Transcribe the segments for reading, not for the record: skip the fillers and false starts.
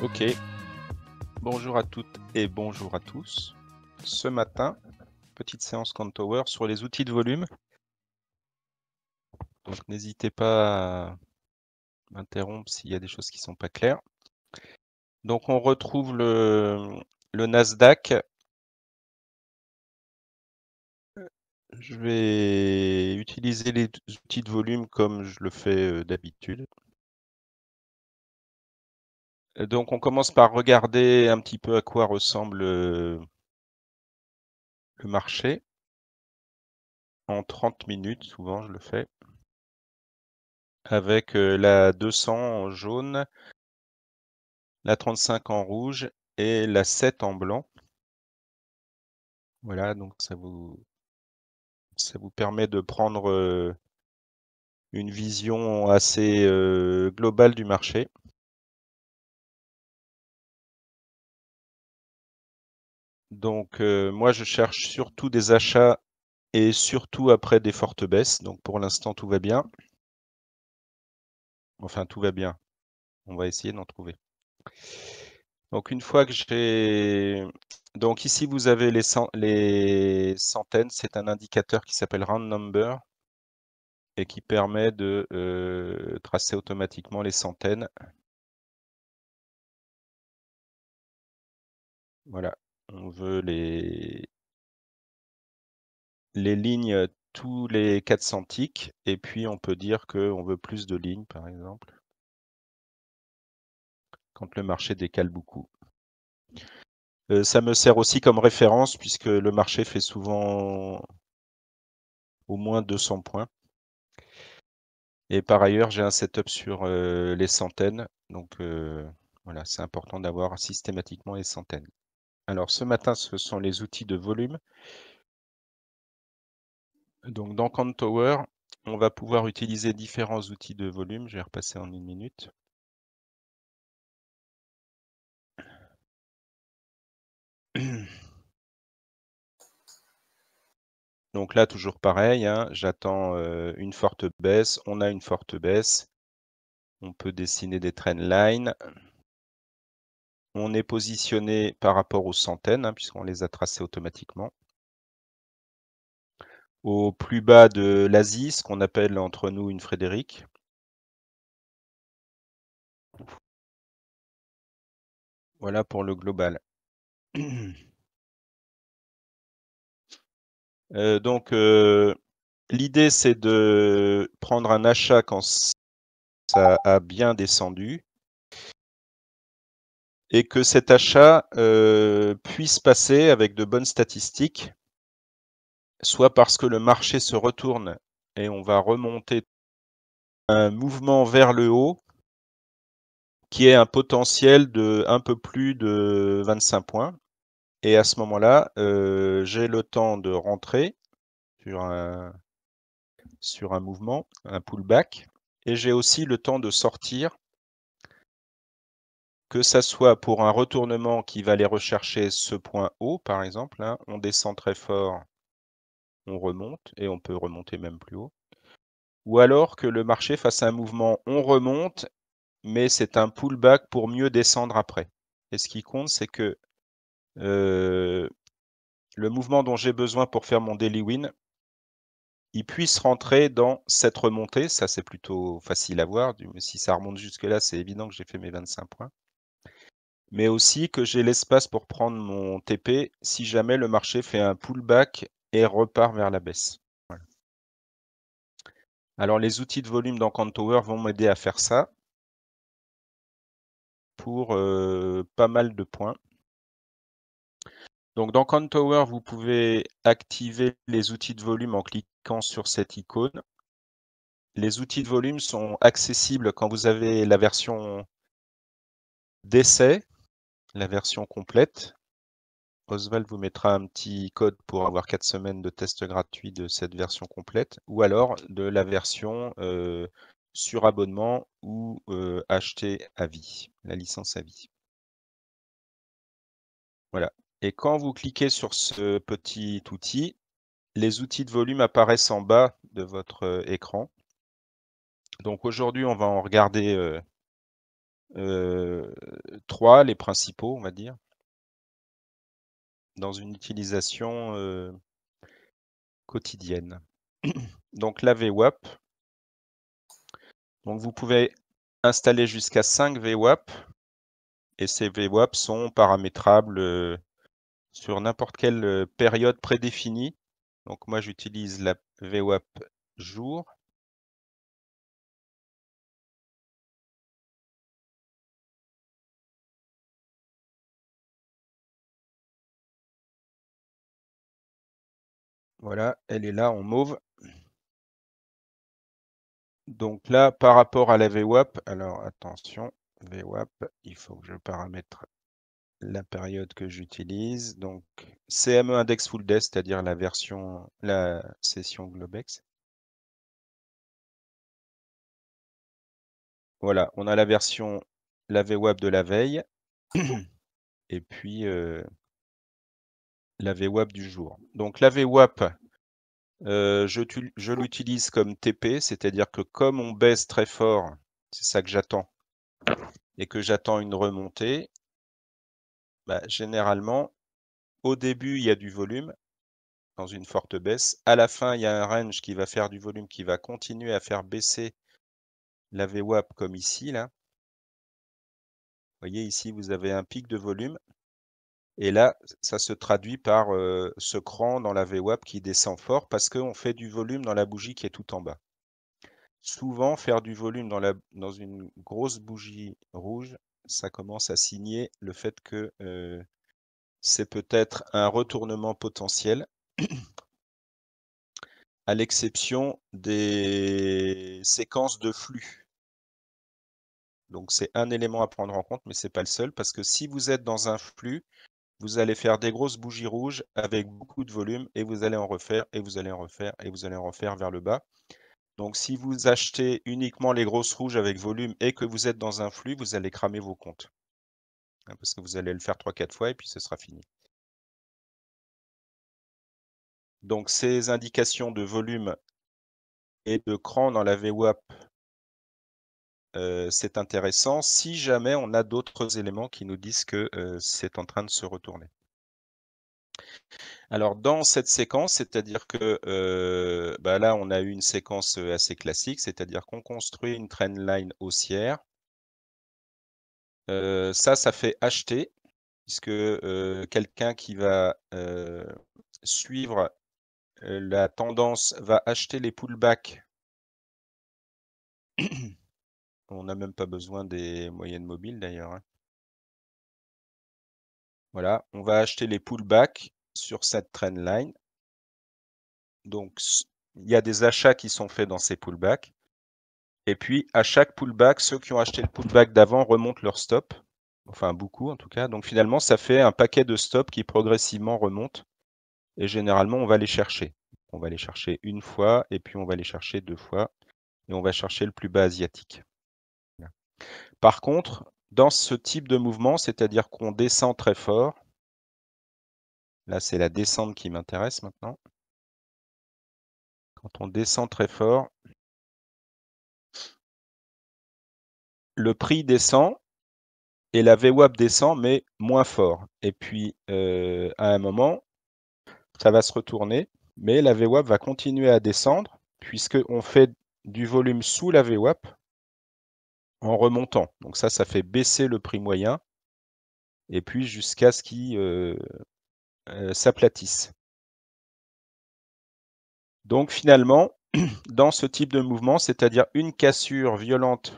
Ok, bonjour à toutes et bonjour à tous. Ce matin, petite séance Quantower sur les outils de volume. Donc n'hésitez pas à m'interrompre s'il y a des choses qui ne sont pas claires. Donc on retrouve le Nasdaq. Je vais utiliser les outils de volume comme je le fais d'habitude. Donc on commence par regarder un petit peu à quoi ressemble le marché. En 30 minutes, souvent je le fais. Avec la 200 en jaune, la 35 en rouge et la 7 en blanc. Voilà, donc ça vous permet de prendre une vision assez globale du marché. Donc moi je cherche surtout des achats et surtout après des fortes baisses. Donc pour l'instant tout va bien. Enfin tout va bien. On va essayer d'en trouver. Donc une fois que j'ai... Donc ici vous avez les centaines. C'est un indicateur qui s'appelle Round Number et qui permet de tracer automatiquement les centaines. Voilà, on veut les lignes tous les 400 ticks et puis on peut dire qu'on veut plus de lignes par exemple quand le marché décale beaucoup. Ça me sert aussi comme référence puisque le marché fait souvent au moins 200 points. Et par ailleurs, j'ai un setup sur les centaines. Donc voilà, c'est important d'avoir systématiquement les centaines. Alors ce matin, ce sont les outils de volume. Donc dans Quantower, on va pouvoir utiliser différents outils de volume. Je vais repasser en 1 minute. Donc là, toujours pareil, hein, j'attends une forte baisse. On a une forte baisse. On peut dessiner des trend lines. On est positionné par rapport aux centaines, hein, puisqu'on les a tracées automatiquement. Au plus bas de l'Asie, ce qu'on appelle entre nous une Frédéric. Voilà pour le global. Donc, l'idée, c'est de prendre un achat quand ça a bien descendu et que cet achat puisse passer avec de bonnes statistiques, soit parce que le marché se retourne et on va remonter un mouvement vers le haut qui est un potentiel de un peu plus de 25 points. Et à ce moment-là, j'ai le temps de rentrer sur un mouvement, un pullback, et j'ai aussi le temps de sortir, que ça soit pour un retournement qui va aller rechercher ce point haut, par exemple, hein, on descend très fort, on remonte, et on peut remonter même plus haut, ou alors que le marché fasse un mouvement, on remonte, mais c'est un pullback pour mieux descendre après. Et ce qui compte, c'est que le mouvement dont j'ai besoin pour faire mon daily win, il puisse rentrer dans cette remontée. Ça, c'est plutôt facile à voir. Si ça remonte jusque-là, c'est évident que j'ai fait mes 25 points. Mais aussi que j'ai l'espace pour prendre mon TP si jamais le marché fait un pullback et repart vers la baisse. Voilà. Alors, les outils de volume dans Quantower vont m'aider à faire ça pour pas mal de points. Donc, dans Quantower, vous pouvez activer les outils de volume en cliquant sur cette icône. Les outils de volume sont accessibles quand vous avez la version d'essai, la version complète. Oswald vous mettra un petit code pour avoir 4 semaines de test gratuit de cette version complète, ou alors de la version sur abonnement ou acheter à vie, la licence à vie. Voilà. Et quand vous cliquez sur ce petit outil, les outils de volume apparaissent en bas de votre écran. Donc aujourd'hui, on va en regarder heu, 3 les principaux, on va dire, dans une utilisation, quotidienne. Donc la VWAP, donc vous pouvez installer jusqu'à 5 VWAP et ces VWAP sont paramétrables, sur n'importe quelle, période prédéfinie. Donc moi j'utilise la VWAP jour. Voilà, elle est là en mauve. Donc là, par rapport à la VWAP, alors attention, VWAP, il faut que je paramètre la période que j'utilise. Donc CME Index Full Day, c'est-à-dire la session Globex. Voilà, on a la version, la VWAP de la veille et puis la VWAP du jour. Donc la VWAP, je l'utilise comme TP, c'est-à-dire que comme on baisse très fort, c'est ça que j'attends, et que j'attends une remontée, bah, généralement, au début, il y a du volume dans une forte baisse. À la fin, il y a un range qui va faire du volume, qui va continuer à faire baisser la VWAP comme ici, là. Vous voyez ici, vous avez un pic de volume et là, ça se traduit par, ce cran dans la VWAP qui descend fort parce qu'on fait du volume dans la bougie qui est tout en bas. Souvent, faire du volume dans une grosse bougie rouge, ça commence à signer le fait que, c'est peut-être un retournement potentiel, à l'exception des séquences de flux. Donc c'est un élément à prendre en compte, mais c'est pas le seul, parce que si vous êtes dans un flux, vous allez faire des grosses bougies rouges avec beaucoup de volume et vous allez en refaire et vous allez en refaire et vous allez en refaire vers le bas. Donc si vous achetez uniquement les grosses rouges avec volume et que vous êtes dans un flux, vous allez cramer vos comptes, hein, parce que vous allez le faire 3-4 fois et puis ce sera fini. Donc ces indications de volume et de cran dans la VWAP, c'est intéressant si jamais on a d'autres éléments qui nous disent que, c'est en train de se retourner. Alors dans cette séquence, c'est-à-dire que, bah, là, on a eu une séquence, assez classique, c'est-à-dire qu'on construit une trendline haussière. Ça fait acheter puisque, quelqu'un qui va, suivre, la tendance va acheter les pullbacks. On n'a même pas besoin des moyennes mobiles d'ailleurs, hein. Voilà, on va acheter les pullbacks sur cette trendline. Donc il y a des achats qui sont faits dans ces pullbacks et puis à chaque pullback, ceux qui ont acheté le pullback d'avant remontent leur stop, enfin beaucoup en tout cas. Donc finalement, ça fait un paquet de stops qui progressivement remontent et généralement, on va les chercher. On va les chercher une fois et puis on va les chercher 2 fois et on va chercher le plus bas asiatique. Voilà. Par contre, dans ce type de mouvement, c'est-à-dire qu'on descend très fort, là, c'est la descente qui m'intéresse maintenant. Quand on descend très fort, le prix descend et la VWAP descend, mais moins fort. Et puis, à un moment, ça va se retourner, mais la VWAP va continuer à descendre puisqu'on fait du volume sous la VWAP en remontant. Donc ça fait baisser le prix moyen et puis jusqu'à ce qu'il, s'aplatisse. Donc finalement, dans ce type de mouvement, c'est-à-dire une cassure violente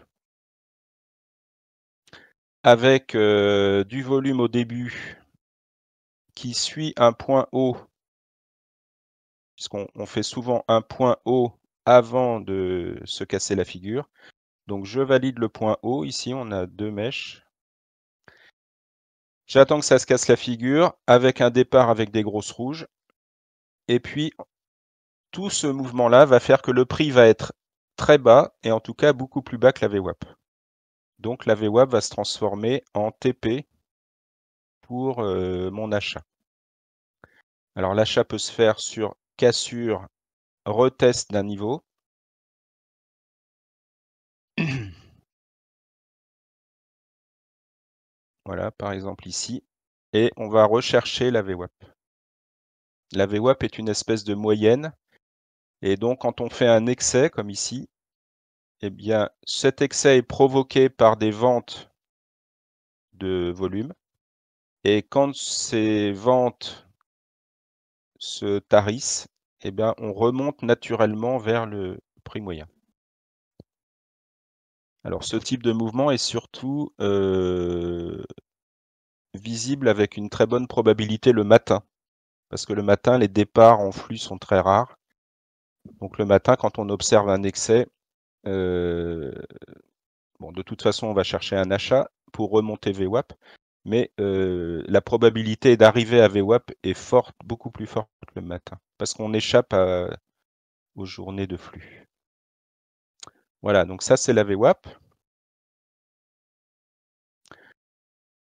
avec, du volume au début qui suit un point haut, puisqu'on fait souvent un point haut avant de se casser la figure. Donc je valide le point haut, ici on a 2 mèches. J'attends que ça se casse la figure avec un départ avec des grosses rouges et puis tout ce mouvement-là va faire que le prix va être très bas et en tout cas beaucoup plus bas que la VWAP. Donc la VWAP va se transformer en TP pour, mon achat. Alors l'achat peut se faire sur cassure, retest d'un niveau. Voilà, par exemple ici, et on va rechercher la VWAP. La VWAP est une espèce de moyenne, et donc quand on fait un excès, comme ici, eh bien, cet excès est provoqué par des ventes de volume, et quand ces ventes se tarissent, eh bien, on remonte naturellement vers le prix moyen. Alors, ce type de mouvement est surtout visible avec une très bonne probabilité le matin, parce que le matin, les départs en flux sont très rares. Donc le matin, quand on observe un excès, bon, de toute façon, on va chercher un achat pour remonter VWAP, mais la probabilité d'arriver à VWAP est forte, beaucoup plus forte le matin, parce qu'on échappe aux journées de flux. Voilà, donc ça c'est la VWAP.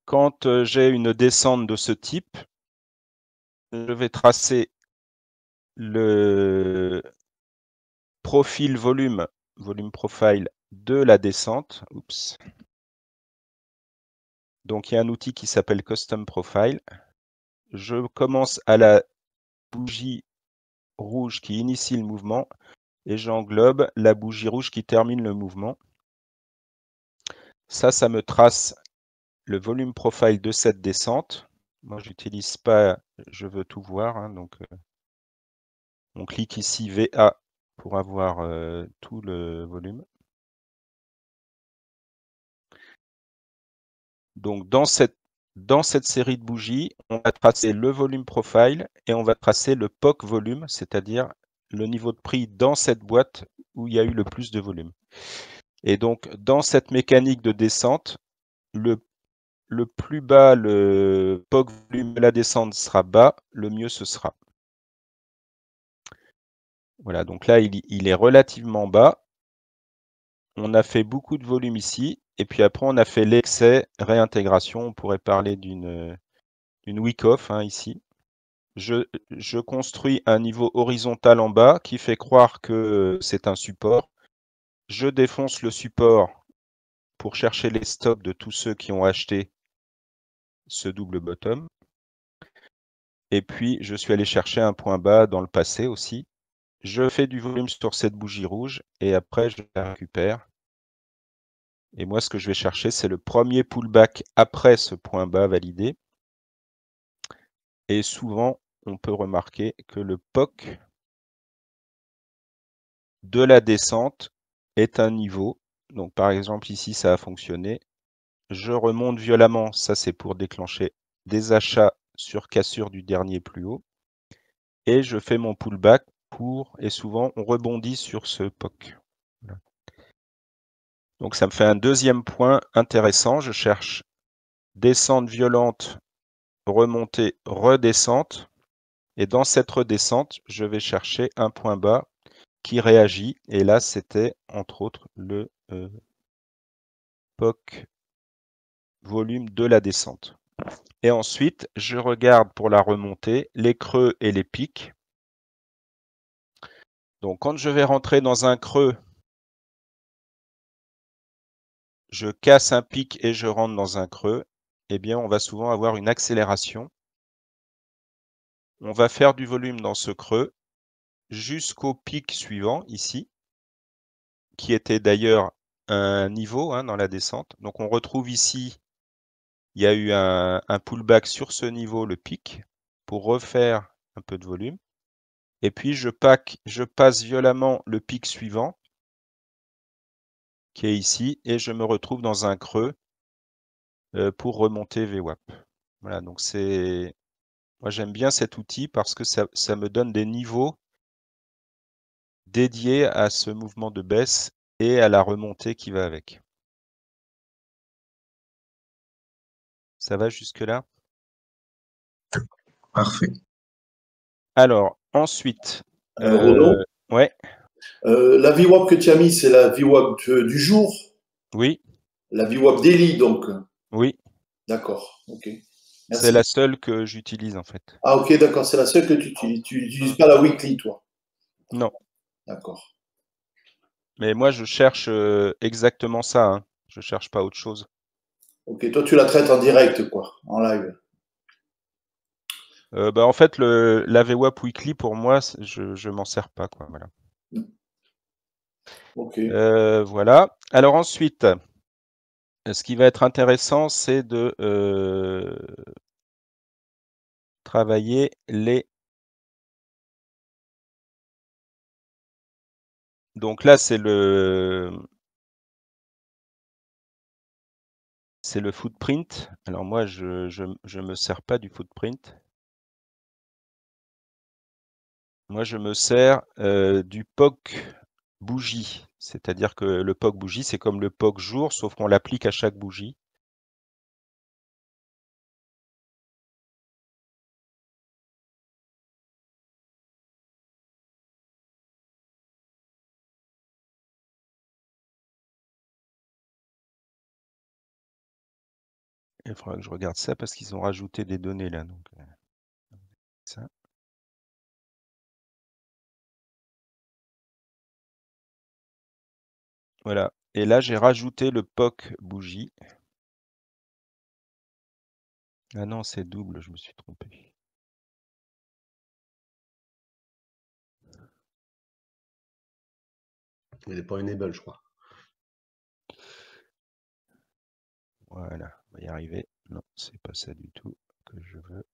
Quand j'ai une descente de ce type, je vais tracer le profil volume profile de la descente. Oups. Donc il y a un outil qui s'appelle Custom Profile. Je commence à la bougie rouge qui initie le mouvement et j'englobe la bougie rouge qui termine le mouvement. Ça me trace le volume profile de cette descente. Moi, j'utilise pas, je veux tout voir, hein, donc on clique ici VA pour avoir tout le volume. Donc dans cette série de bougies, on va tracer le volume profile et on va tracer le POC volume, c'est-à-dire le niveau de prix dans cette boîte où il y a eu le plus de volume. Et donc dans cette mécanique de descente, le plus bas le POC volume de la descente sera bas, le mieux ce sera. Voilà, donc là il est relativement bas. On a fait beaucoup de volume ici, et puis après on a fait l'excès, réintégration, on pourrait parler d'une wick-off hein, ici. Je construis un niveau horizontal en bas qui fait croire que c'est un support. Je défonce le support pour chercher les stops de tous ceux qui ont acheté ce double bottom. Et puis, je suis allé chercher un point bas dans le passé aussi. Je fais du volume sur cette bougie rouge et après, je la récupère. Et moi, ce que je vais chercher, c'est le premier pullback après ce point bas validé. Et souvent, on peut remarquer que le POC de la descente est un niveau. Donc par exemple ici ça a fonctionné. Je remonte violemment, ça c'est pour déclencher des achats sur cassure du dernier plus haut. Et je fais mon pullback et souvent on rebondit sur ce POC. Voilà. Donc ça me fait un deuxième point intéressant. Je cherche descente violente, remontée, redescente. Et dans cette redescente, je vais chercher un point bas qui réagit. Et là, c'était entre autres le POC volume de la descente. Et ensuite, je regarde pour la remontée les creux et les pics. Donc quand je vais rentrer dans un creux, je casse un pic et je rentre dans un creux, eh bien on va souvent avoir une accélération. On va faire du volume dans ce creux jusqu'au pic suivant ici, qui était d'ailleurs un niveau hein, dans la descente. Donc on retrouve ici, il y a eu un pullback sur ce niveau, le pic, pour refaire un peu de volume. Et puis je passe violemment le pic suivant, qui est ici, et je me retrouve dans un creux pour remonter VWAP. Voilà, donc moi j'aime bien cet outil parce que ça me donne des niveaux dédiés à ce mouvement de baisse et à la remontée qui va avec. Ça va jusque-là? Parfait. Alors, ensuite, Renaud, ouais, la VWAP que tu as mis, c'est la VWAP du jour, oui, la VWAP daily, donc. oui, D'accord, ok. c'est Merci. la seule que j'utilise en fait. Ah, ok, d'accord, c'est la seule que tu utilises. Tu n'utilises pas la weekly, toi. Non, D'accord. mais moi je cherche exactement ça, hein. Je cherche pas autre chose. Ok, toi tu la traites en direct, quoi, en live. En fait, la VWAP Weekly, pour moi, je m'en sers pas, quoi. Voilà. Ok. Voilà. Alors ensuite, ce qui va être intéressant, c'est de travailler les... Donc là, c'est le footprint. Alors moi, je me sers pas du footprint. Moi, je me sers du POC bougie. C'est-à-dire que le POC bougie, c'est comme le POC jour, sauf qu'on l'applique à chaque bougie. Il faudra que je regarde ça parce qu'ils ont rajouté des données là. Donc, ça. Voilà. Et là, j'ai rajouté le POC bougie. Ah non, c'est double, je me suis trompé. Il n'est pas enable, je crois. Voilà, on va y arriver. Non, c'est pas ça du tout que je veux.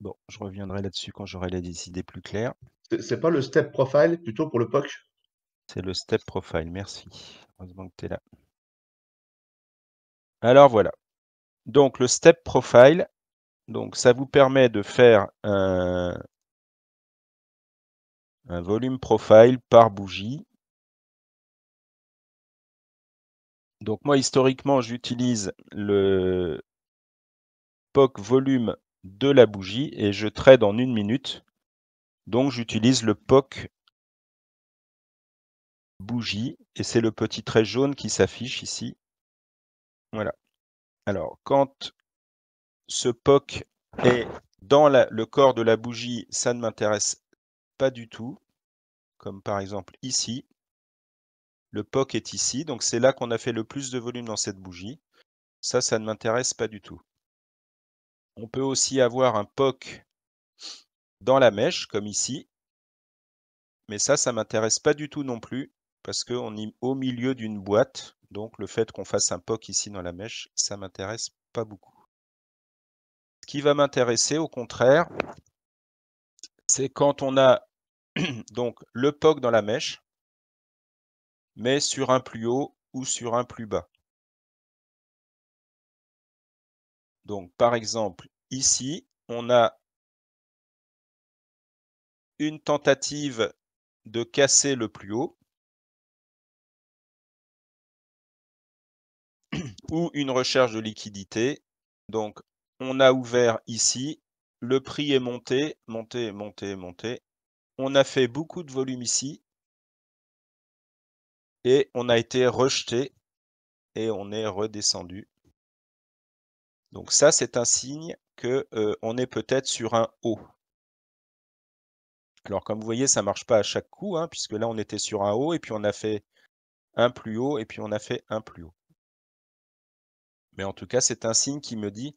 Bon, je reviendrai là-dessus quand j'aurai les idées plus claires. C'est pas le step profile plutôt pour le POC? C'est le step profile, merci. Heureusement que tu es là. Alors voilà. Donc le step profile, donc ça vous permet de faire un volume profile par bougie. Donc moi, historiquement, j'utilise le POC volume de la bougie et je trade en 1 minute. Donc j'utilise le POC bougie et c'est le petit trait jaune qui s'affiche ici. Voilà. Alors quand ce POC est dans le corps de la bougie, ça ne m'intéresse pas du tout. Comme par exemple ici. Le POC est ici, donc c'est là qu'on a fait le plus de volume dans cette bougie. Ça ne m'intéresse pas du tout. On peut aussi avoir un POC dans la mèche, comme ici. Mais ça ne m'intéresse pas du tout non plus, parce qu'on est au milieu d'une boîte. Donc le fait qu'on fasse un POC ici dans la mèche, ça ne m'intéresse pas beaucoup. Ce qui va m'intéresser, au contraire, c'est quand on a donc le POC dans la mèche, mais sur un plus haut ou sur un plus bas. Donc par exemple, ici, on a une tentative de casser le plus haut ou une recherche de liquidité. Donc, on a ouvert ici, le prix est monté, monté, monté, monté. On a fait beaucoup de volume ici et on a été rejeté et on est redescendu. Donc ça, c'est un signe que on est peut-être sur un haut. Alors, comme vous voyez, ça ne marche pas à chaque coup, hein, puisque là, on était sur un haut et puis on a fait un plus haut et puis on a fait un plus haut. Mais en tout cas, c'est un signe qui me dit,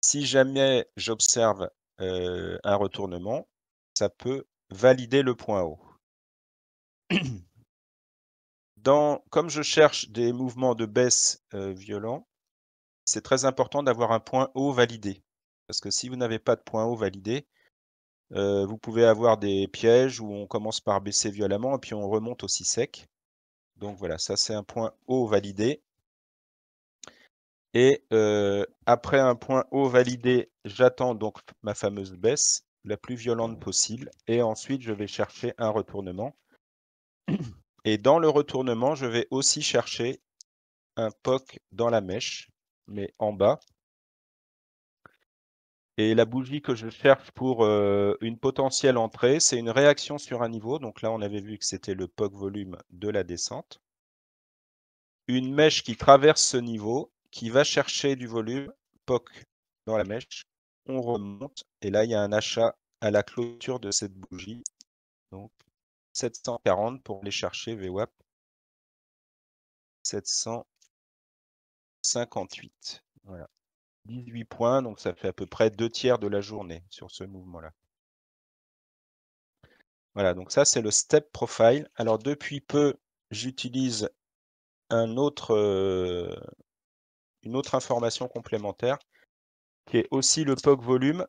si jamais j'observe un retournement, ça peut valider le point haut. Comme je cherche des mouvements de baisse violents, c'est très important d'avoir un point haut validé. Parce que si vous n'avez pas de point haut validé, vous pouvez avoir des pièges où on commence par baisser violemment et puis on remonte aussi sec. Donc voilà, ça c'est un point haut validé. Et après un point haut validé, j'attends donc ma fameuse baisse la plus violente possible. Et ensuite, je vais chercher un retournement. Et dans le retournement, je vais aussi chercher un POC dans la mèche, mais en bas. Et la bougie que je cherche pour une potentielle entrée, c'est une réaction sur un niveau. Donc là, on avait vu que c'était le POC volume de la descente. Une mèche qui traverse ce niveau, qui va chercher du volume, POC dans la mèche. On remonte et là, il y a un achat à la clôture de cette bougie Donc 740 pour aller chercher VWAP 758. Voilà. 18 points, donc ça fait à peu près 2/3 de la journée sur ce mouvement-là. Voilà, donc ça c'est le step profile. Alors depuis peu, j'utilise une autre information complémentaire qui est aussi le POC volume,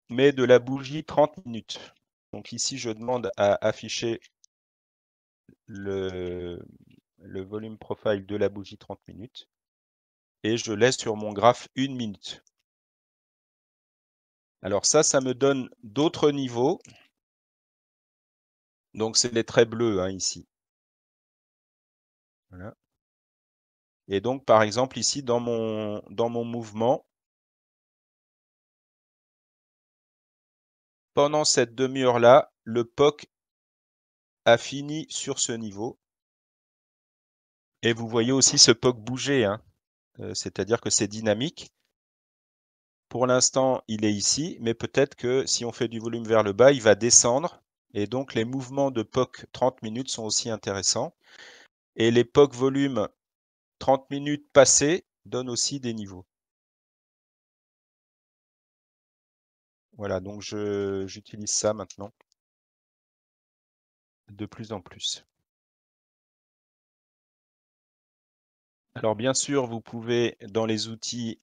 mais de la bougie 30 minutes. Donc ici, je demande à afficher le volume profile de la bougie 30 minutes et je laisse sur mon graphe 1 minute. Alors ça me donne d'autres niveaux. Donc c'est les traits bleus hein, ici. Voilà. Et donc par exemple ici dans mon mouvement, pendant cette demi-heure-là, le POC a fini sur ce niveau. Et vous voyez aussi ce POC bouger, hein. C'est-à-dire que c'est dynamique. Pour l'instant, il est ici, mais peut-être que si on fait du volume vers le bas, il va descendre. Et donc, les mouvements de POC 30 minutes sont aussi intéressants. Et les POC volume 30 minutes passées donnent aussi des niveaux. Voilà, donc j'utilise ça maintenant de plus en plus. Alors bien sûr, vous pouvez dans les outils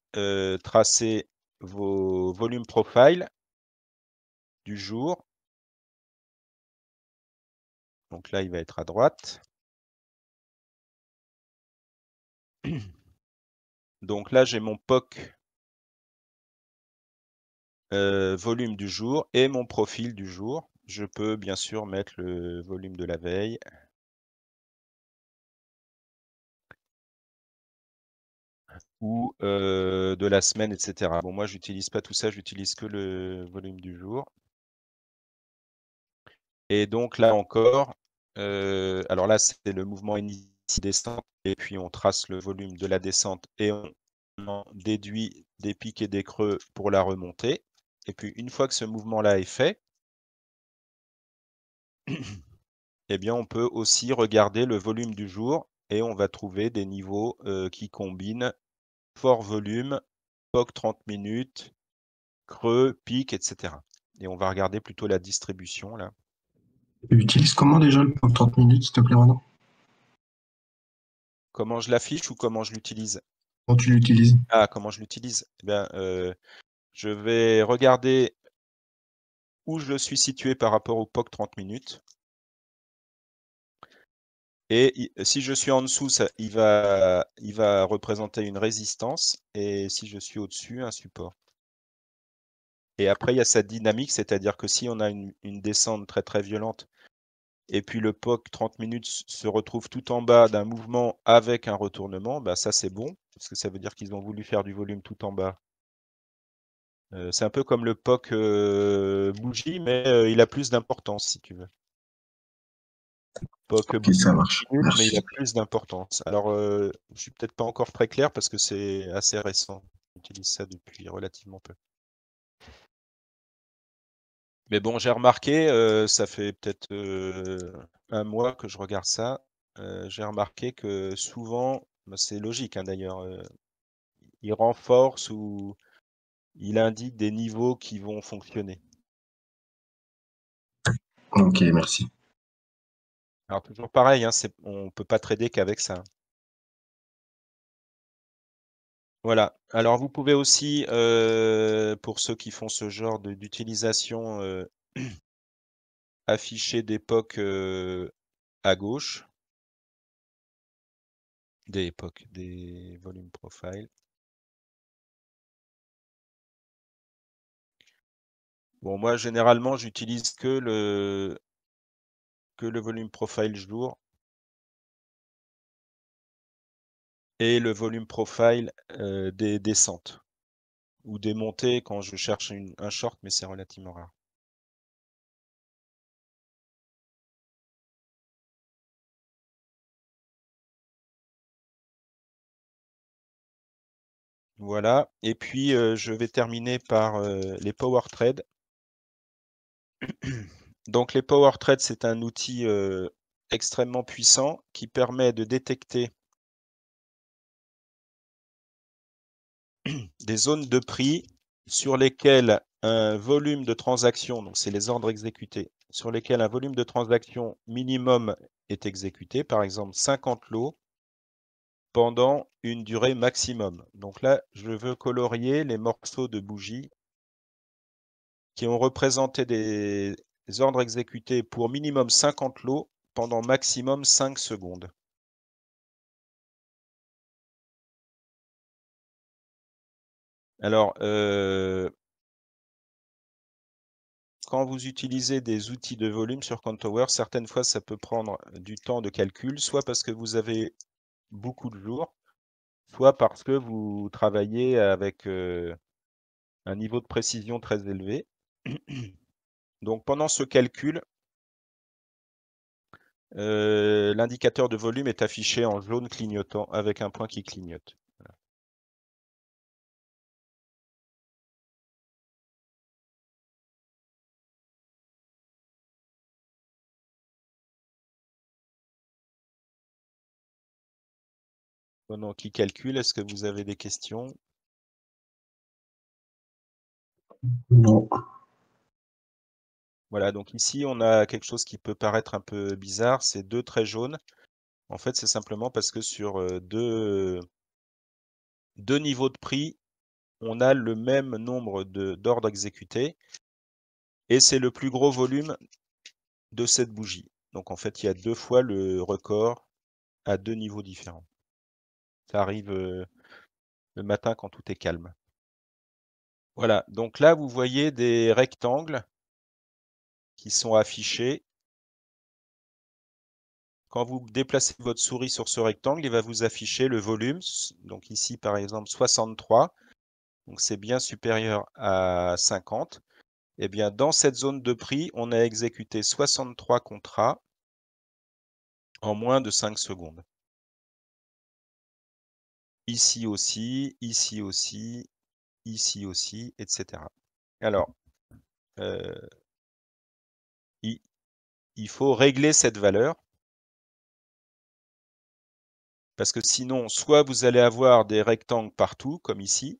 tracer vos volumes profile du jour. Donc là, il va être à droite. Donc là, j'ai mon POC volume du jour et mon profil du jour. Je peux bien sûr mettre le volume de la veille. Ou de la semaine, etc. Bon, moi, j'utilise pas tout ça, j'utilise que le volume du jour. Et donc là encore, alors là, c'est le mouvement initie-descente, et puis on trace le volume de la descente et on en déduit des pics et des creux pour la remontée. Et puis une fois que ce mouvement-là est fait, eh bien, on peut aussi regarder le volume du jour et on va trouver des niveaux qui combinent fort volume, POC 30 minutes, creux, pic, etc. Et on va regarder plutôt la distribution là. Tu utilises comment déjà le POC 30 minutes, s'il te plaît, Renaud? Comment je l'affiche ou comment je l'utilise? Comment tu l'utilises? Ah, comment je l'utilise? Eh bien, je vais regarder où je suis situé par rapport au POC 30 minutes. Et si je suis en dessous, il va représenter une résistance. Et si je suis au-dessus, un support. Et après, il y a cette dynamique, c'est-à-dire que si on a une descente très très violente, et puis le POC 30 minutes se retrouve tout en bas d'un mouvement avec un retournement, bah ça c'est bon, parce que ça veut dire qu'ils ont voulu faire du volume tout en bas. C'est un peu comme le POC bougie, mais il a plus d'importance si tu veux. POC Ok, bougie ça marche. minutes, mais il a Merci. plus d'importance. Alors, je suis peut-être pas encore très clair parce que c'est assez récent. J'utilise ça depuis relativement peu. Mais bon, j'ai remarqué, ça fait peut-être 1 mois que je regarde ça. J'ai remarqué que souvent, bah, c'est logique hein, d'ailleurs, il renforce ou il indique des niveaux qui vont fonctionner. Ok, merci. Alors toujours pareil, hein, on ne peut pas trader qu'avec ça. Voilà. Alors vous pouvez aussi, pour ceux qui font ce genre d'utilisation, afficher des POC à gauche. Des POC, des volume profile. Bon, moi, généralement, j'utilise que le volume profile jour et le volume profile des descentes ou des montées quand je cherche un short, mais c'est relativement rare. Voilà. Et puis, je vais terminer par les power trades. Donc les power trades, c'est un outil extrêmement puissant qui permet de détecter des zones de prix sur lesquelles un volume de transactions, donc c'est les ordres exécutés, sur lesquels un volume de transactions minimum est exécuté, par exemple 50 lots, pendant une durée maximum. Donc là, je veux colorier les morceaux de bougies qui ont représenté des ordres exécutés pour minimum 50 lots pendant maximum 5 secondes. Alors, quand vous utilisez des outils de volume sur Countover, certaines fois, ça peut prendre du temps de calcul, soit parce que vous avez beaucoup de jours, soit parce que vous travaillez avec un niveau de précision très élevé. Donc, pendant ce calcul, l'indicateur de volume est affiché en jaune clignotant avec un point qui clignote. Voilà. Pendant qu'il calcule, est-ce que vous avez des questions? Non. Voilà, donc ici, on a quelque chose qui peut paraître un peu bizarre, c'est 2 traits jaunes. En fait, c'est simplement parce que sur deux niveaux de prix, on a le même nombre d'ordres exécutés et c'est le plus gros volume de cette bougie. Donc en fait, il y a 2 fois le record à 2 niveaux différents. Ça arrive le matin quand tout est calme. Voilà, donc là, vous voyez des rectangles qui sont affichés. Quand vous déplacez votre souris sur ce rectangle, il va vous afficher le volume. Donc ici, par exemple, 63. Donc c'est bien supérieur à 50. Eh bien, dans cette zone de prix, on a exécuté 63 contrats en moins de 5 secondes. Ici aussi, ici aussi, ici aussi, etc. Alors, il faut régler cette valeur parce que sinon, soit vous allez avoir des rectangles partout, comme ici,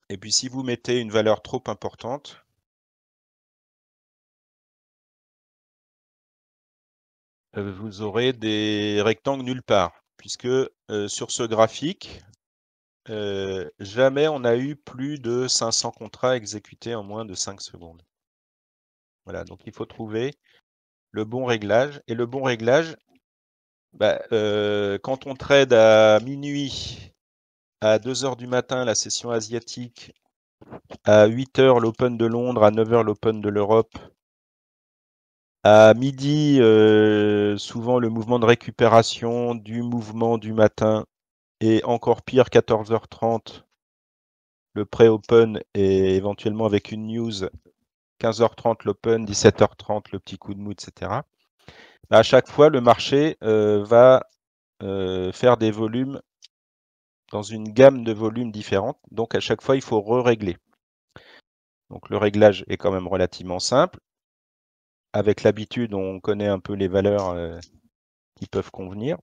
et puis si vous mettez une valeur trop importante, vous aurez des rectangles nulle part, puisque sur ce graphique, jamais on a eu plus de 500 contrats exécutés en moins de 5 secondes. Voilà, donc il faut trouver le bon réglage. Et le bon réglage, quand on trade à minuit, à 2 heures du matin, la session asiatique, à 8 heures l'Open de Londres, à 9 heures l'Open de l'Europe, à midi, souvent le mouvement de récupération du mouvement du matin, et encore pire, 14h30, le pré-open et éventuellement avec une news, 15h30 l'open, 17h30 le petit coup de mou, etc. À chaque fois, le marché va faire des volumes dans une gamme de volumes différentes. Donc à chaque fois, il faut re-régler. Donc le réglage est quand même relativement simple. Avec l'habitude, on connaît un peu les valeurs qui peuvent convenir.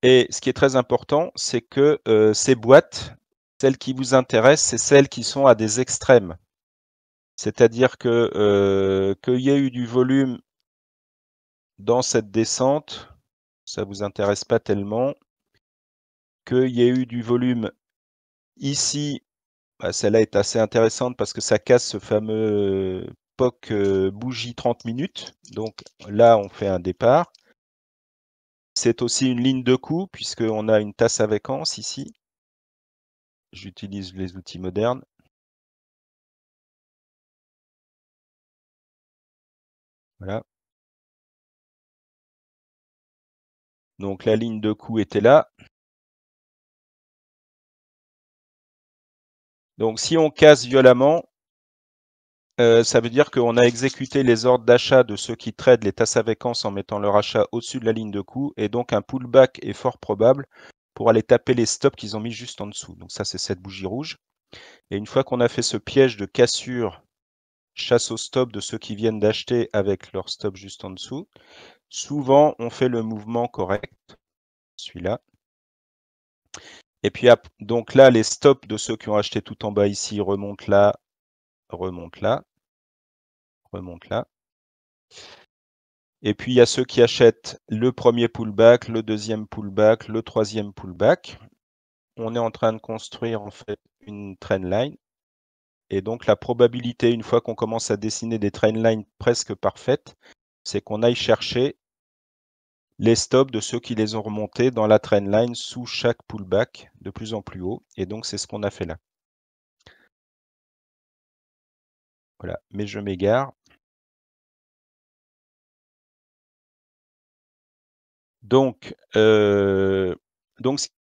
Et ce qui est très important, c'est que ces boîtes, celles qui vous intéressent, c'est celles qui sont à des extrêmes. C'est-à-dire que qu'il y ait eu du volume dans cette descente, ça ne vous intéresse pas tellement. Qu'il y ait eu du volume ici, celle-là est assez intéressante parce que ça casse ce fameux POC bougie 30 minutes. Donc là, on fait un départ. C'est aussi une ligne de coup puisqu'on a une tasse à vacances ici. J'utilise les outils modernes. Voilà. Donc la ligne de coup était là. Donc si on casse violemment, ça veut dire qu'on a exécuté les ordres d'achat de ceux qui tradent les tasses à vacances en mettant leur achat au-dessus de la ligne de coup, et donc un pullback est fort probable pour aller taper les stops qu'ils ont mis juste en dessous. Donc ça, c'est cette bougie rouge. Et une fois qu'on a fait ce piège de cassure, chasse au stop de ceux qui viennent d'acheter avec leur stop juste en dessous, souvent on fait le mouvement correct, celui-là. Et puis donc là, les stops de ceux qui ont acheté tout en bas ici remontent là, remontent là, remontent là. Et puis il y a ceux qui achètent le premier pullback, le deuxième pullback, le troisième pullback. On est en train de construire en fait une trendline. Et donc la probabilité, une fois qu'on commence à dessiner des trendlines presque parfaites, c'est qu'on aille chercher les stops de ceux qui les ont remontés dans la trendline sous chaque pullback de plus en plus haut. Et donc c'est ce qu'on a fait là. Voilà, mais je m'égare. Donc ce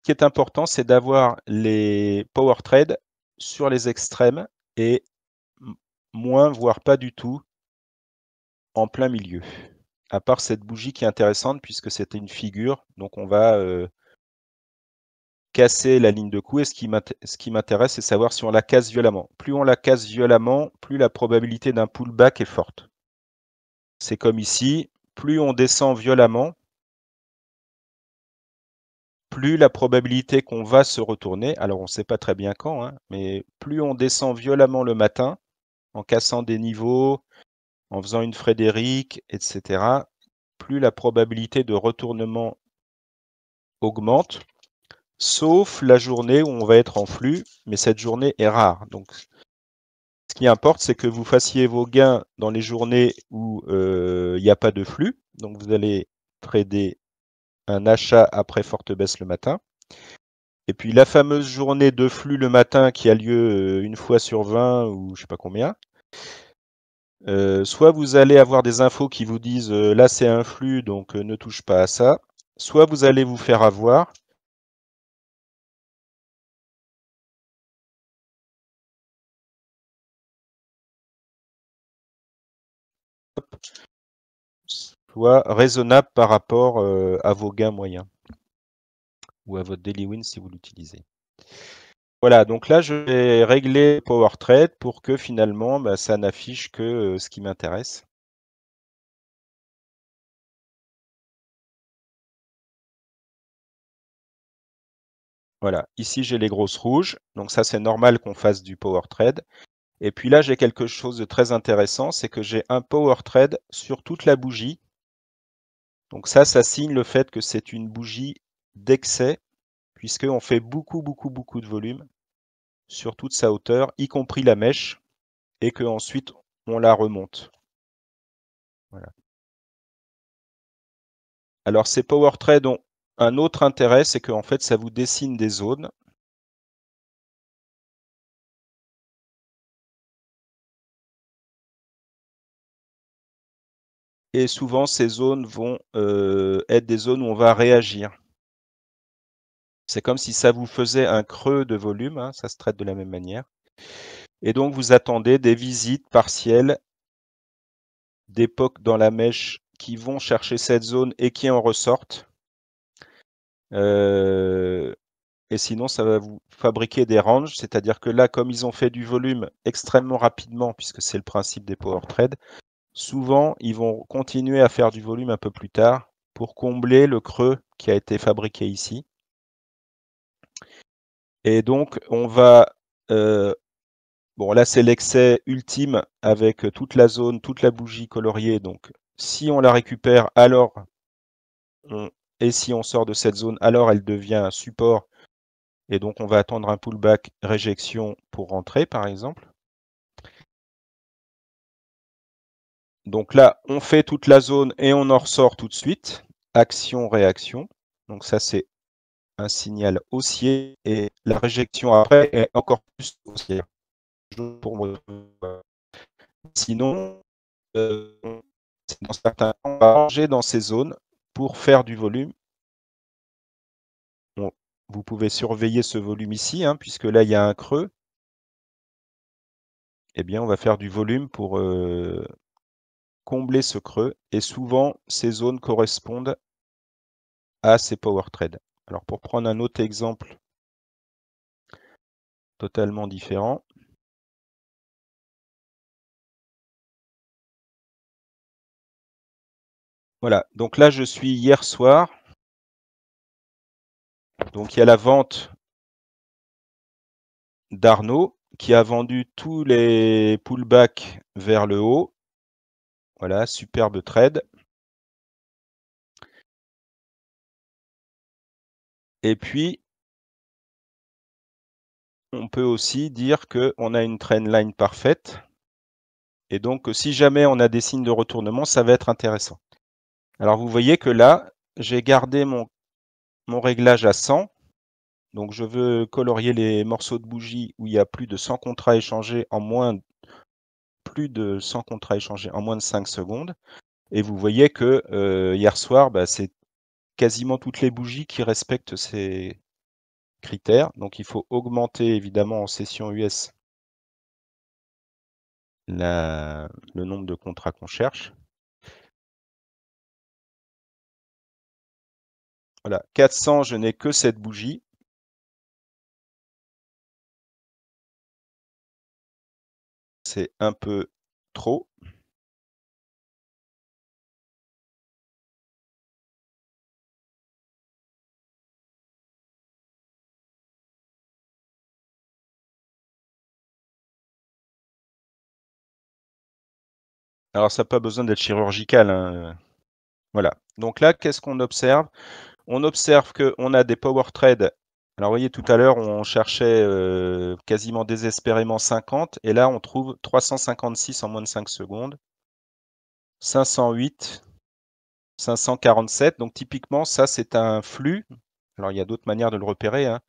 qui est important, c'est d'avoir les power trades sur les extrêmes et moins, voire pas du tout, en plein milieu. À part cette bougie qui est intéressante puisque c'était une figure, donc on va casser la ligne de coup. Et ce qui m'intéresse, c'est savoir si on la casse violemment. Plus on la casse violemment, plus la probabilité d'un pullback est forte. C'est comme ici, plus on descend violemment, plus la probabilité qu'on va se retourner, alors on ne sait pas très bien quand, hein, mais plus on descend violemment le matin, en cassant des niveaux, en faisant une Frédéric, etc., plus la probabilité de retournement augmente, sauf la journée où on va être en flux, mais cette journée est rare. Donc, ce qui importe, c'est que vous fassiez vos gains dans les journées où il n'y a pas de flux. Donc, vous allez trader un achat après forte baisse le matin. Et puis, la fameuse journée de flux le matin qui a lieu une fois sur 20 ou je ne sais pas combien. Soit vous allez avoir des infos qui vous disent là c'est un flux, donc ne touche pas à ça. Soit vous allez vous faire avoir. Soit raisonnable par rapport à vos gains moyens ou à votre daily win si vous l'utilisez. Voilà, donc là je vais régler Power Trade pour que finalement ça n'affiche que ce qui m'intéresse. Voilà, ici j'ai les grosses rouges, donc ça c'est normal qu'on fasse du Power Trade. Et puis là j'ai quelque chose de très intéressant, c'est que j'ai un Power Trade sur toute la bougie. Donc ça signe le fait que c'est une bougie d'excès, puisqu'on fait beaucoup de volume sur toute sa hauteur, y compris la mèche, et qu'ensuite on la remonte. Voilà. Alors ces Power Trades ont un autre intérêt, c'est qu'en fait ça vous dessine des zones. Et souvent ces zones vont être des zones où on va réagir. C'est comme si ça vous faisait un creux de volume, hein, ça se traite de la même manière. Et donc vous attendez des visites partielles d'époques dans la mèche qui vont chercher cette zone et qui en ressortent. Et sinon, ça va vous fabriquer des ranges, c'est-à-dire que là, comme ils ont fait du volume extrêmement rapidement, puisque c'est le principe des power trades, souvent, ils vont continuer à faire du volume un peu plus tard pour combler le creux qui a été fabriqué ici. Et donc, on va... bon, là, c'est l'excès ultime avec toute la zone, toute la bougie coloriée. Donc, si on la récupère, alors... Et si on sort de cette zone, alors elle devient un support. Et donc, on va attendre un pullback réjection pour rentrer, par exemple. Donc là, on fait toute la zone et on en ressort tout de suite. Action, réaction. Donc ça, c'est un signal haussier. Et la réjection après est encore plus haussière. Sinon, dans certains cas, on va ranger dans ces zones pour faire du volume. Bon, vous pouvez surveiller ce volume ici, hein, puisque là, il y a un creux. Eh bien, on va faire du volume pour combler ce creux. Et souvent, ces zones correspondent à ces power trades. Alors, pour prendre un autre exemple totalement différent. Voilà, donc là je suis hier soir. Donc il y a la vente d'Arnaud qui a vendu tous les pullbacks vers le haut. Voilà, superbe trade. Et puis, on peut aussi dire qu'on a une trendline parfaite. Et donc, si jamais on a des signes de retournement, ça va être intéressant. Alors, vous voyez que là, j'ai gardé mon réglage à 100. Donc, je veux colorier les morceaux de bougie où il y a plus de 100 contrats échangés en moins de 5 secondes. Et vous voyez que hier soir, c'est quasiment toutes les bougies qui respectent ces critères. Donc, il faut augmenter évidemment en session US le nombre de contrats qu'on cherche. Voilà, 400, je n'ai que cette bougie. C'est un peu trop. Alors, ça n'a pas besoin d'être chirurgical, hein. Voilà. Donc là, qu'est-ce qu'on observe? On observe qu'on a des power trades. Alors, vous voyez, tout à l'heure, on cherchait quasiment désespérément 50. Et là, on trouve 356 en moins de 5 secondes. 508. 547. Donc, typiquement, ça, c'est un flux. Alors, il y a d'autres manières de le repérer, hein.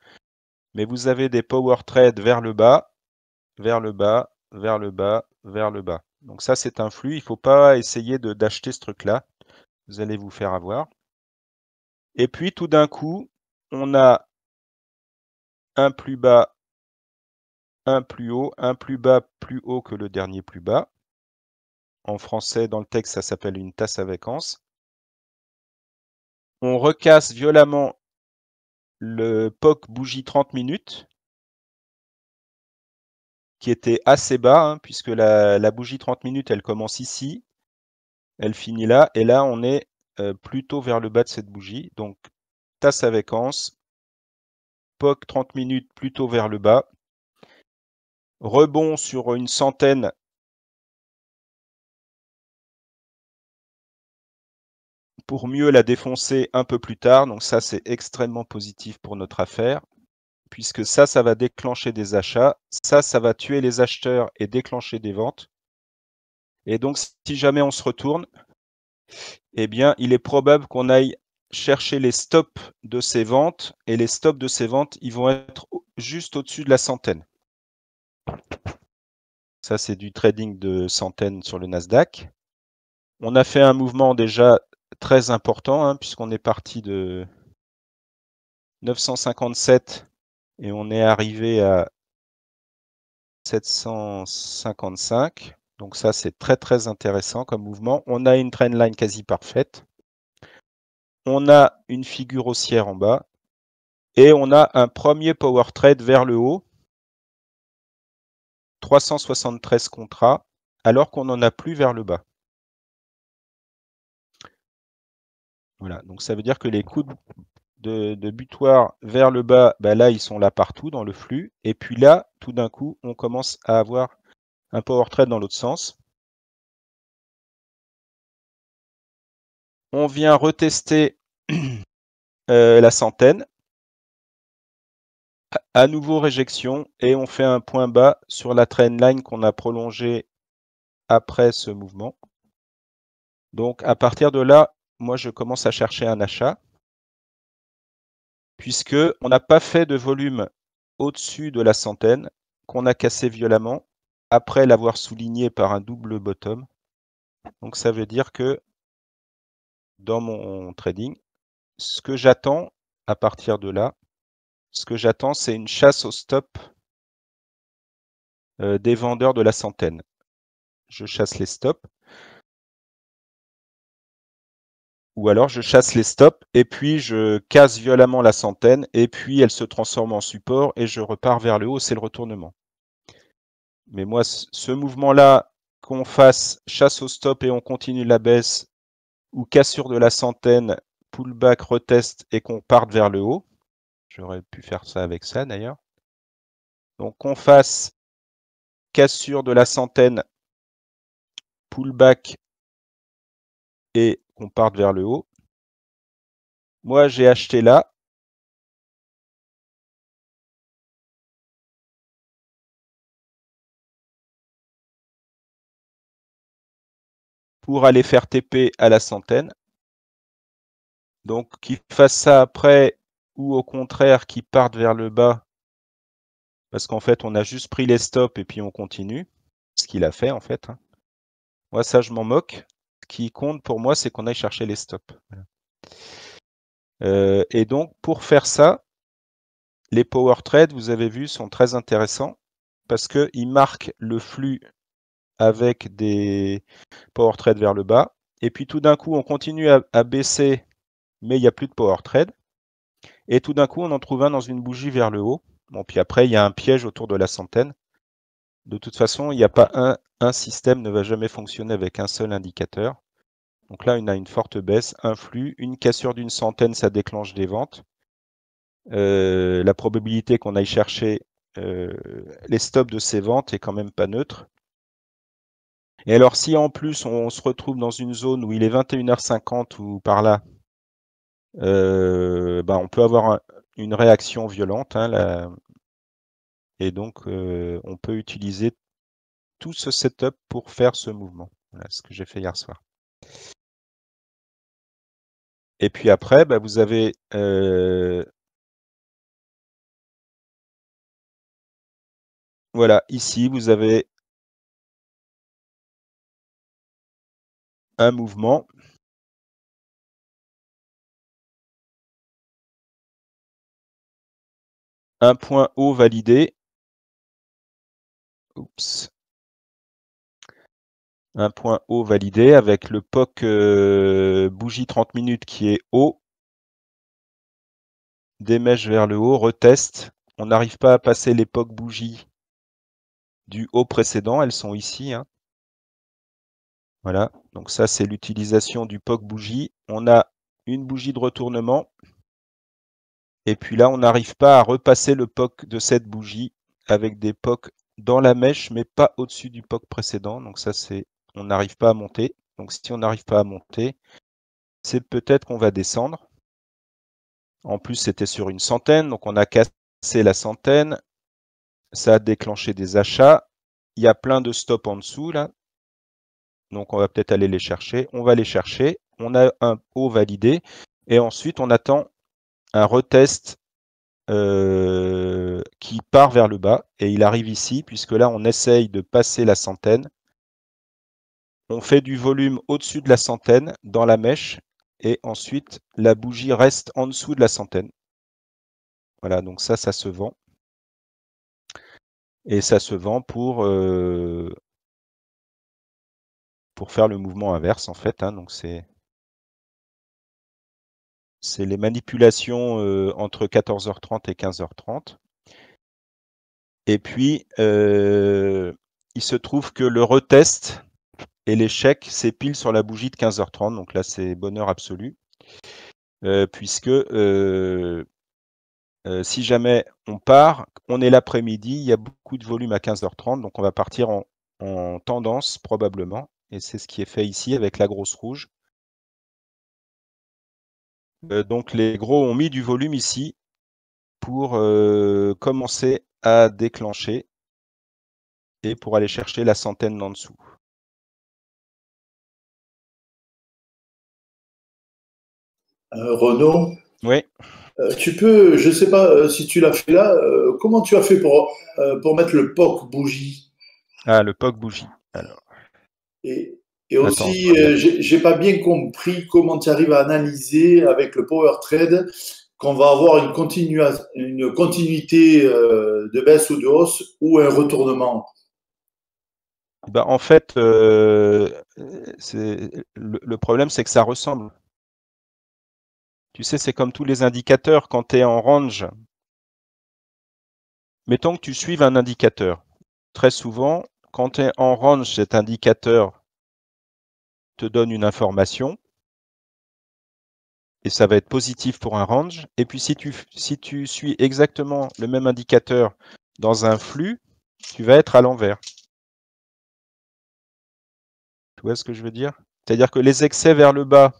Mais vous avez des power trades vers le bas, vers le bas, vers le bas, vers le bas. Donc ça, c'est un flux. Il ne faut pas essayer d'acheter ce truc-là. Vous allez vous faire avoir. Et puis, tout d'un coup, on a un plus bas, un plus haut, un plus bas plus haut que le dernier plus bas. En français, dans le texte, ça s'appelle une tasse à vacances. On recasse violemment le POC bougie 30 minutes, qui était assez bas, hein, puisque la bougie 30 minutes, elle commence ici, elle finit là, et là, on est plutôt vers le bas de cette bougie. Donc, tasse à vacances, POC 30 minutes plutôt vers le bas, rebond sur une centaine pour mieux la défoncer un peu plus tard. Donc ça, c'est extrêmement positif pour notre affaire, puisque ça va déclencher des achats. Ça va tuer les acheteurs et déclencher des ventes. Et donc, si jamais on se retourne, eh bien, il est probable qu'on aille chercher les stops de ces ventes. Et les stops de ces ventes, ils vont être juste au-dessus de la centaine. Ça, c'est du trading de centaines sur le Nasdaq. On a fait un mouvement déjà très important, hein, puisqu'on est parti de 957 et on est arrivé à 755. Donc ça, c'est très très intéressant comme mouvement. On a une trendline quasi parfaite. On a une figure haussière en bas. Et on a un premier power trade vers le haut. 373 contrats, alors qu'on n'en a plus vers le bas. Voilà, donc ça veut dire que les coups de butoir vers le bas, là, ils sont là partout dans le flux. Et puis là, tout d'un coup, on commence à avoir un power trade dans l'autre sens. On vient retester la centaine. À nouveau réjection et on fait un point bas sur la trendline qu'on a prolongée après ce mouvement. Donc à partir de là, moi je commence à chercher un achat puisque on n'a pas fait de volume au-dessus de la centaine qu'on a cassé violemment après l'avoir souligné par un double bottom. Donc ça veut dire que dans mon trading, ce que j'attends à partir de là, c'est une chasse au stop des vendeurs de la centaine. Je chasse les stops. Ou alors je chasse les stops et puis je casse violemment la centaine et puis elle se transforme en support et je repars vers le haut, c'est le retournement. Mais moi, ce mouvement-là, qu'on fasse chasse au stop et on continue la baisse, ou cassure de la centaine, pullback, retest et qu'on parte vers le haut, j'aurais pu faire ça avec ça d'ailleurs. Donc qu'on fasse cassure de la centaine, pullback et qu'on parte vers le haut. Moi, j'ai acheté là. Pour aller faire TP à la centaine. Donc, qu'il fasse ça après ou au contraire qu'il parte vers le bas. Parce qu'en fait, on a juste pris les stops et puis on continue. Ce qu'il a fait en fait. Moi, ça, je m'en moque. Ce qui compte pour moi, c'est qu'on aille chercher les stops. Et donc, pour faire ça, les power trades, vous avez vu, sont très intéressants parce qu'ils marquent le flux avec des power trades vers le bas. Et puis tout d'un coup, on continue à baisser, mais il n'y a plus de power trade. Et tout d'un coup, on en trouve un dans une bougie vers le haut. Bon, puis après, il y a un piège autour de la centaine. De toute façon, il n'y a pas un système ne va jamais fonctionner avec un seul indicateur. Donc là, on a une forte baisse, un flux, une cassure d'une centaine, ça déclenche des ventes. La probabilité qu'on aille chercher les stops de ces ventes est quand même pas neutre. Et alors, si en plus on se retrouve dans une zone où il est 21h50 ou par là, on peut avoir une réaction violente. Et donc, on peut utiliser tout ce setup pour faire ce mouvement. Voilà ce que j'ai fait hier soir. Et puis après, vous avez voilà, ici, vous avez un mouvement. Un point haut validé. Oups. Un point haut validé avec le POC bougie 30 minutes qui est haut. Des mèches vers le haut, retest. On n'arrive pas à passer les POC bougies du haut précédent, elles sont ici. Voilà, donc ça c'est l'utilisation du POC bougie. On a une bougie de retournement. Et puis là, on n'arrive pas à repasser le POC de cette bougie avec des POC dans la mèche, mais pas au-dessus du POC précédent. Donc ça, c'est on n'arrive pas à monter. Donc si on n'arrive pas à monter, c'est peut-être qu'on va descendre. En plus, c'était sur une centaine, donc on a cassé la centaine. Ça a déclenché des achats. Il y a plein de stops en dessous, là. Donc on va peut-être aller les chercher. On va les chercher. On a un haut validé. Et ensuite, on attend un retest qui part vers le bas. Et il arrive ici, puisque là, on essaye de passer la centaine. On fait du volume au-dessus de la centaine dans la mèche. Et ensuite, la bougie reste en dessous de la centaine. Voilà, donc ça se vend. Et ça se vend pour faire le mouvement inverse, en fait. Donc c'est les manipulations entre 14h30 et 15h30. Et puis, il se trouve que le retest et l'échec, c'est pile sur la bougie de 15h30. Donc là, c'est bonheur absolu. Puisque si jamais on part, on est l'après-midi, il y a beaucoup de volume à 15h30. Donc on va partir en tendance probablement. Et c'est ce qui est fait ici avec la grosse rouge. Donc les gros ont mis du volume ici pour commencer à déclencher et pour aller chercher la centaine d'en dessous. Renaud, Oui. tu peux, je ne sais pas si tu l'as fait là, comment tu as fait pour mettre le POC bougie? Ah, le POC bougie. Alors. Et Attends, aussi, j'ai pas bien compris comment tu arrives à analyser avec le power trade qu'on va avoir une continuité de baisse ou de hausse ou un retournement. en fait, le problème, c'est que ça ressemble. Tu sais, c'est comme tous les indicateurs, quand tu es en range, mettons que tu suives un indicateur. Très souvent, quand tu es en range, cet indicateur te donne une information, et ça va être positif pour un range. Et puis si tu suis exactement le même indicateur dans un flux, tu vas être à l'envers. Tu vois ce que je veux dire? C'est-à-dire que les excès vers le bas,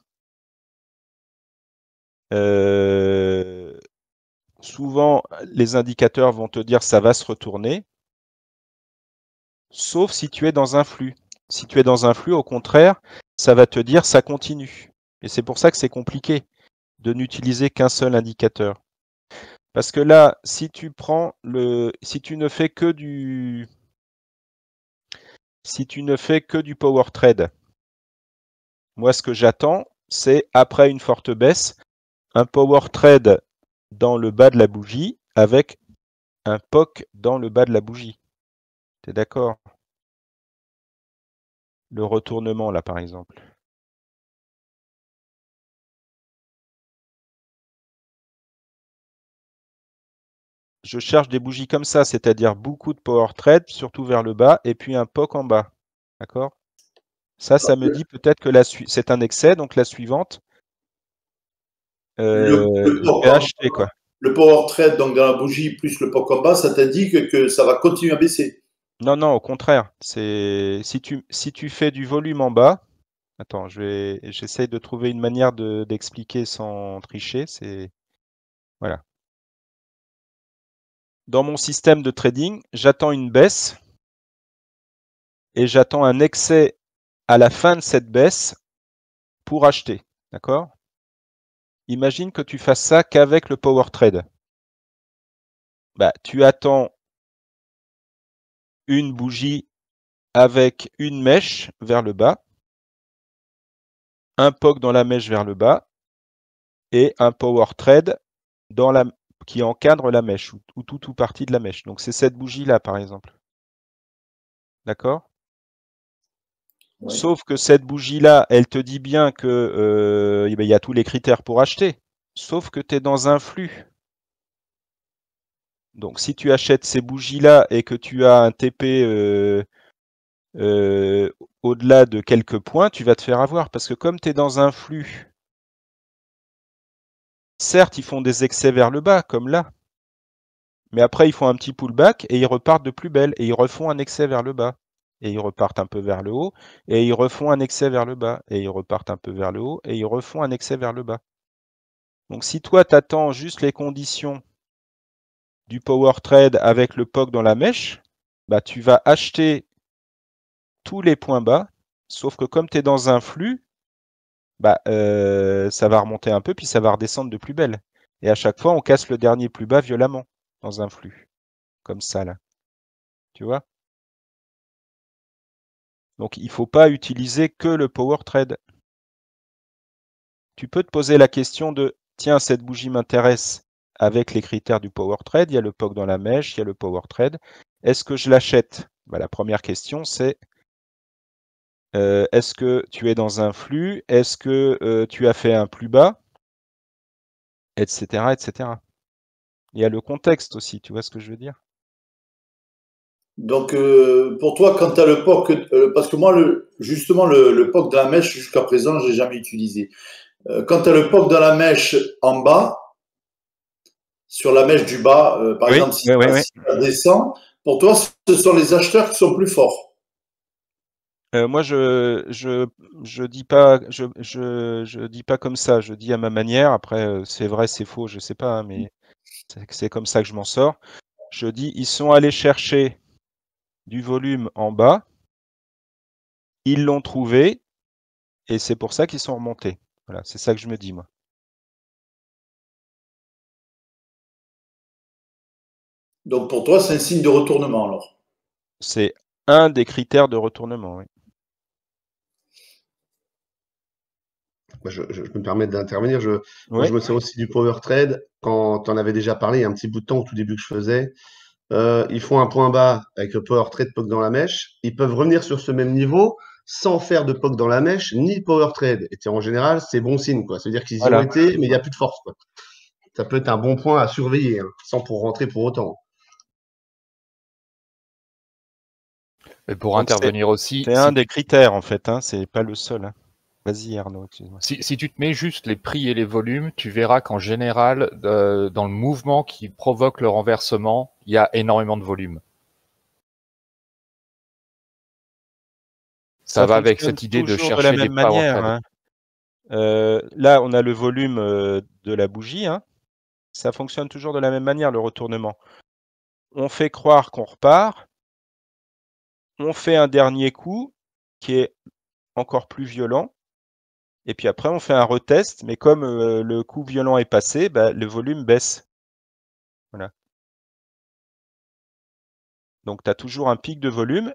souvent les indicateurs vont te dire ça va se retourner, sauf si tu es dans un flux. Si tu es dans un flux, au contraire, ça va te dire ça continue. Et c'est pour ça que c'est compliqué de n'utiliser qu'un seul indicateur. Parce que là, si tu ne fais que du power trade, moi ce que j'attends, c'est après une forte baisse, un power trade dans le bas de la bougie avec un POC dans le bas de la bougie. T'es d'accord? Le retournement là par exemple. Je cherche des bougies comme ça, c'est-à-dire beaucoup de power trade, surtout vers le bas, et puis un POC en bas. D'accord? Ça me dit peut-être que c'est un excès, donc la suivante, je vais acheter quoi. Le power trade donc dans la bougie plus le POC en bas, ça t'indique que ça va continuer à baisser. Non, non, au contraire. Si tu fais du volume en bas, attends, j'essaye de trouver une manière d'expliquer sans tricher. Voilà. Dans mon système de trading, j'attends une baisse et j'attends un excès à la fin de cette baisse pour acheter. D'accord? Imagine que tu fasses ça qu'avec le power trade. Bah, tu attends une bougie avec une mèche vers le bas, un POC dans la mèche vers le bas et un power trade qui encadre la mèche ou tout ou partie de la mèche. Donc c'est cette bougie-là, par exemple. D'accord? Ouais. Sauf que cette bougie-là, elle te dit bien que il y a tous les critères pour acheter. Sauf que tu es dans un flux. Donc si tu achètes ces bougies-là et que tu as un TP au-delà de quelques points, tu vas te faire avoir. Parce que comme tu es dans un flux, certes, ils font des excès vers le bas, comme là. Mais après, ils font un petit pullback et ils repartent de plus belle. Et ils refont un excès vers le bas. Et ils repartent un peu vers le haut. Et ils refont un excès vers le bas. Et ils repartent un peu vers le haut. Et ils refont un excès vers le bas. Donc si toi, tu attends juste les conditions du power trade avec le POC dans la mèche, bah, tu vas acheter tous les points bas. Sauf que comme tu es dans un flux, bah, ça va remonter un peu, puis ça va redescendre de plus belle. Et à chaque fois, on casse le dernier plus bas violemment dans un flux. Comme ça, là. Tu vois? Donc, il ne faut pas utiliser que le power trade. Tu peux te poser la question de, tiens, cette bougie m'intéresse avec les critères du power trade. Il y a le POC dans la mèche, il y a le power trade. Est-ce que je l'achète? Bah, la première question, c'est est-ce que tu es dans un flux? Est-ce que tu as fait un plus bas? Etc., etc. Il y a le contexte aussi, tu vois ce que je veux dire? Donc, pour toi, quand tu as le POC, parce que moi, justement, le POC de la mèche, jusqu'à présent, je l'ai jamais utilisé. Quand tu as le POC dans la mèche en bas, sur la mèche du bas, par Oui, exemple, si oui. ça descend, pour toi, ce sont les acheteurs qui sont plus forts. Moi, je dis pas, je dis pas comme ça. Je dis à ma manière. Après, c'est vrai, c'est faux, je sais pas, hein, mais c'est comme ça que je m'en sors. Je dis, ils sont allés chercher du volume en bas, ils l'ont trouvé, et c'est pour ça qu'ils sont remontés. Voilà, c'est ça que je me dis, moi. Donc, pour toi, c'est un signe de retournement, alors. C'est un des critères de retournement, oui. Je me permets d'intervenir. Moi, Oui. je me sers aussi du power trade. Quand tu en avais déjà parlé, il y a un petit bout de temps au tout début que je faisais. Ils font un point bas avec le power trade POC dans la mèche. Ils peuvent revenir sur ce même niveau sans faire de POC dans la mèche, ni de power trade. Et en général, c'est bon signe, quoi. Ça veut dire qu'ils y Voilà. ont été, mais il n'y a plus de force, quoi. Ça peut être un bon point à surveiller, hein, sans pour rentrer pour autant. Et pour Donc, intervenir aussi, C'est un des critères, en fait, hein, c'est pas le seul. Hein. Vas-y, Arnaud, excuse-moi. si tu te mets juste les prix et les volumes, tu verras qu'en général, dans le mouvement qui provoque le renversement, il y a énormément de volume. Ça va avec fonctionne cette idée de toujours chercher la des même power manière. trades. Hein. Là, on a le volume de la bougie. Hein. Ça fonctionne toujours de la même manière, le retournement. On fait croire qu'on repart. On fait un dernier coup qui est encore plus violent. Et puis après, on fait un retest. Mais comme le coup violent est passé, bah, le volume baisse. Voilà. Donc, tu as toujours un pic de volume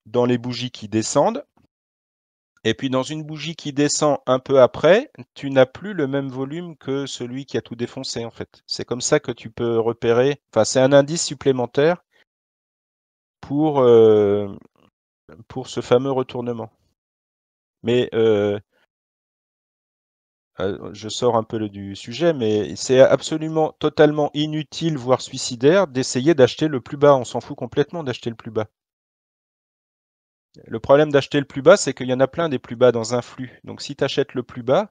dans les bougies qui descendent. Et puis dans une bougie qui descend un peu après, tu n'as plus le même volume que celui qui a tout défoncé en fait. C'est comme ça que tu peux repérer. Enfin, c'est un indice supplémentaire pour ce fameux retournement. Mais je sors un peu du sujet, mais c'est absolument totalement inutile, voire suicidaire, d'essayer d'acheter le plus bas. On s'en fout complètement d'acheter le plus bas. Le problème d'acheter le plus bas, c'est qu'il y en a plein des plus bas dans un flux. Donc si tu achètes le plus bas,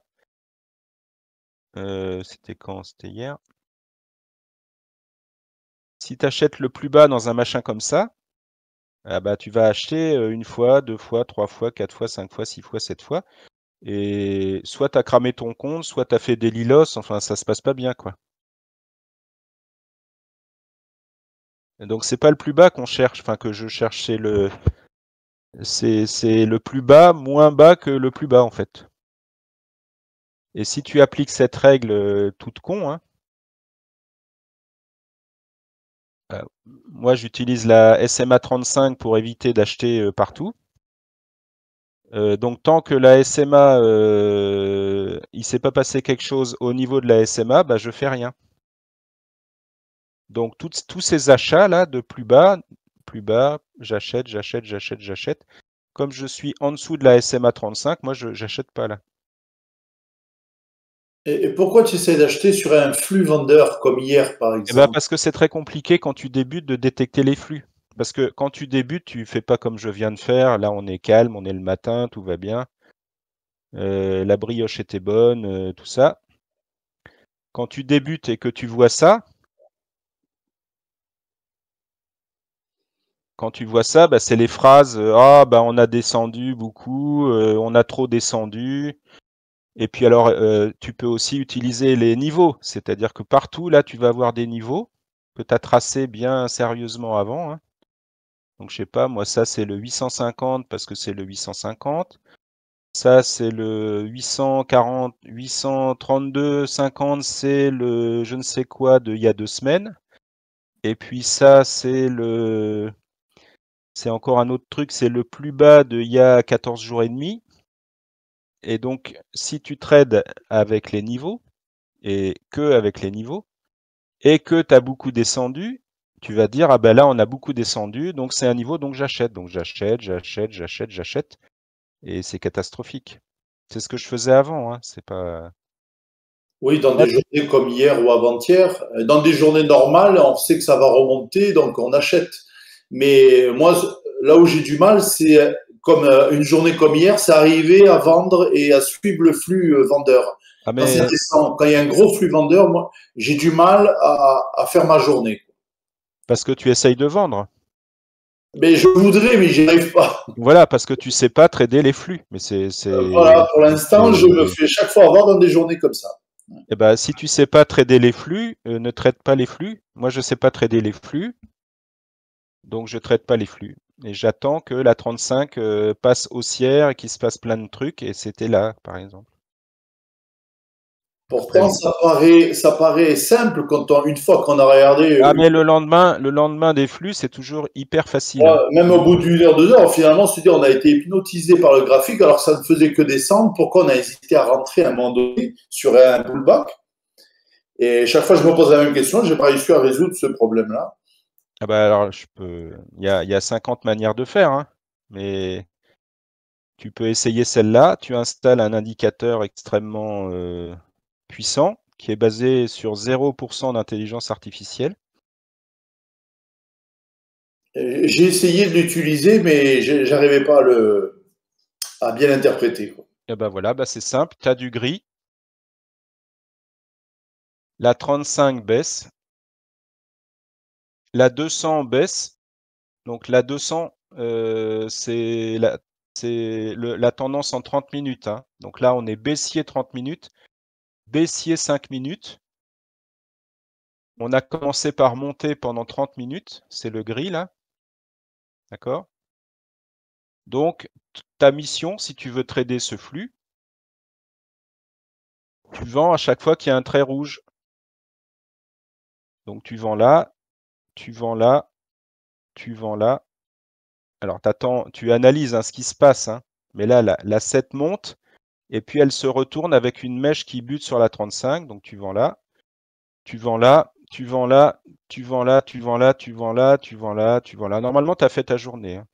c'était quand? C'était hier. Si tu achètes le plus bas dans un machin comme ça, ah bah, tu vas acheter une fois, 2 fois, 3 fois, 4 fois, 5 fois, 6 fois, 7 fois. Et soit tu as cramé ton compte, soit tu as fait des lilos, enfin ça se passe pas bien quoi. Et donc c'est pas le plus bas qu'on cherche, enfin que je cherche, c'est le plus bas, moins bas que le plus bas en fait. Et si tu appliques cette règle toute con, hein, moi j'utilise la SMA 35 pour éviter d'acheter partout. Donc tant que la SMA, il s'est pas passé quelque chose au niveau de la SMA, bah, je fais rien. Donc tous ces achats là de plus bas, j'achète. Comme je suis en dessous de la SMA 35, moi je j'achète pas là. Et pourquoi tu essaies d'acheter sur un flux vendeur comme hier, par Eh ben, exemple? parce que c'est très compliqué quand tu débutes de détecter les flux. Parce que quand tu débutes, tu fais pas comme je viens de faire. Là, on est calme, on est le matin, tout va bien. La brioche était bonne, tout ça. Quand tu débutes et que tu vois ça, bah, c'est les phrases ah bah on a descendu beaucoup, on a trop descendu. Et puis alors tu peux aussi utiliser les niveaux, c'est-à-dire que partout là tu vas avoir des niveaux que tu as tracés bien sérieusement avant. Hein. Donc je sais pas, moi ça c'est le 850 parce que c'est le 850. Ça c'est le 840, 832, 50, c'est le je ne sais quoi de il y a 2 semaines. Et puis ça c'est encore un autre truc, c'est le plus bas de il y a 14 jours et demi. Et donc si tu trades avec les niveaux et que avec les niveaux et que tu as beaucoup descendu, tu vas dire ah ben là on a beaucoup descendu donc c'est un niveau donc j'achète. Donc j'achète. Et c'est catastrophique. C'est ce que je faisais avant, hein. C'est pas. Oui, dans des journées comme hier ou avant-hier. Dans des journées normales, on sait que ça va remonter, donc on achète. Mais moi, là où j'ai du mal, c'est comme une journée comme hier, c'est arriver à vendre et à suivre le flux vendeur. Ah Quand ça mais descend, quand il y a un gros flux vendeur, moi, j'ai du mal à faire ma journée. parce que tu essayes de vendre. Mais je voudrais, mais j'y arrive pas. Voilà, parce que tu sais pas trader les flux. Mais Voilà, pour l'instant, je me fais chaque fois avoir dans des journées comme ça. Eh ben, si tu sais pas trader les flux, ne traite pas les flux. Moi, je sais pas trader les flux, donc je traite pas les flux. Et j'attends que la 35 passe haussière et qu'il se passe plein de trucs. Et c'était là, par exemple. Pourtant, ça paraît simple quand une fois qu'on a regardé. Ah mais le lendemain des flux, c'est toujours hyper facile. Hein. Même au bout d'une heure, 2 heures, finalement, on se dit on a été hypnotisé par le graphique alors que ça ne faisait que descendre. Pourquoi on a hésité à rentrer à un moment donné sur un pullback? Et chaque fois, je me pose la même question. Je n'ai pas réussi à résoudre ce problème-là. Ah bah alors il y a 50 manières de faire, hein, mais tu peux essayer celle-là. Tu installes un indicateur extrêmement puissant qui est basé sur 0% d'intelligence artificielle. J'ai essayé de l'utiliser, mais j'arrivais pas à bien l'interpréter, quoi. Et bah voilà, bah c'est simple, tu as du gris. La 35 baisse. La 200 baisse. Donc la 200, c'est la tendance en 30 minutes, hein. Donc là, on est baissier 30 minutes, baissier 5 minutes. On a commencé par monter pendant 30 minutes, c'est le gris là. D'accord? Donc, ta mission, si tu veux trader ce flux, tu vends à chaque fois qu'il y a un trait rouge. Donc tu vends là, tu vends là, tu vends là. Alors tu analyses hein, ce qui se passe, hein. Mais là, la 7 monte, et puis elle se retourne avec une mèche qui bute sur la 35. Donc tu vends là, tu vends là, tu vends là, tu vends là, tu vends là, tu vends là, tu vends là, tu vends là. Normalement, tu as fait ta journée, hein.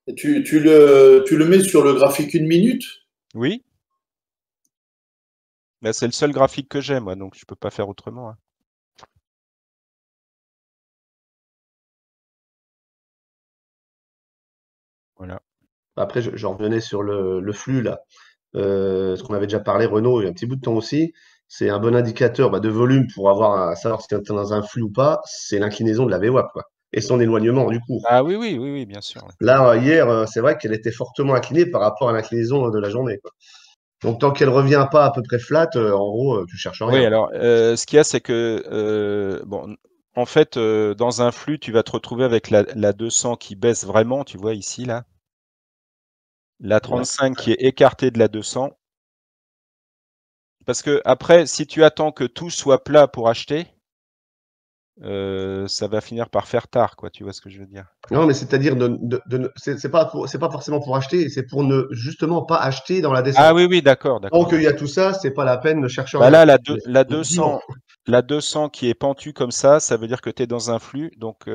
Et tu le mets sur le graphique 1 minute? Oui, mais c'est le seul graphique que j'ai, moi, donc je peux pas faire autrement, hein. Voilà. Après, je revenais sur le flux, là. Ce qu'on avait déjà parlé, Renaud, il y a un petit bout de temps aussi. C'est un bon indicateur de volume pour à savoir si tu es dans un flux ou pas. C'est l'inclinaison de la VWAP, quoi, et son éloignement du cours. Ah oui, oui, oui, oui, bien sûr. Ouais. Là, hier, c'est vrai qu'elle était fortement inclinée par rapport à l'inclinaison de la journée, quoi. Donc, tant qu'elle revient pas à peu près flat, en gros, tu cherches rien. Oui, alors, ce qu'il y a, c'est que, bon, en fait, dans un flux, tu vas te retrouver avec la 200 qui baisse vraiment, tu vois ici, là. La 35 qui est écartée de la 200. Parce que après, si tu attends que tout soit plat pour acheter, ça va finir par faire tard, quoi. Tu vois ce que je veux dire? Non, mais c'est-à-dire c'est pas forcément pour acheter, c'est pour ne justement pas acheter dans la descente. Ah oui, oui, d'accord, Tant d'accord. qu'il y a tout ça, c'est pas la peine, ne cherche Bah rien. là, la 200 qui est pentue comme ça veut dire que tu es dans un flux. Donc,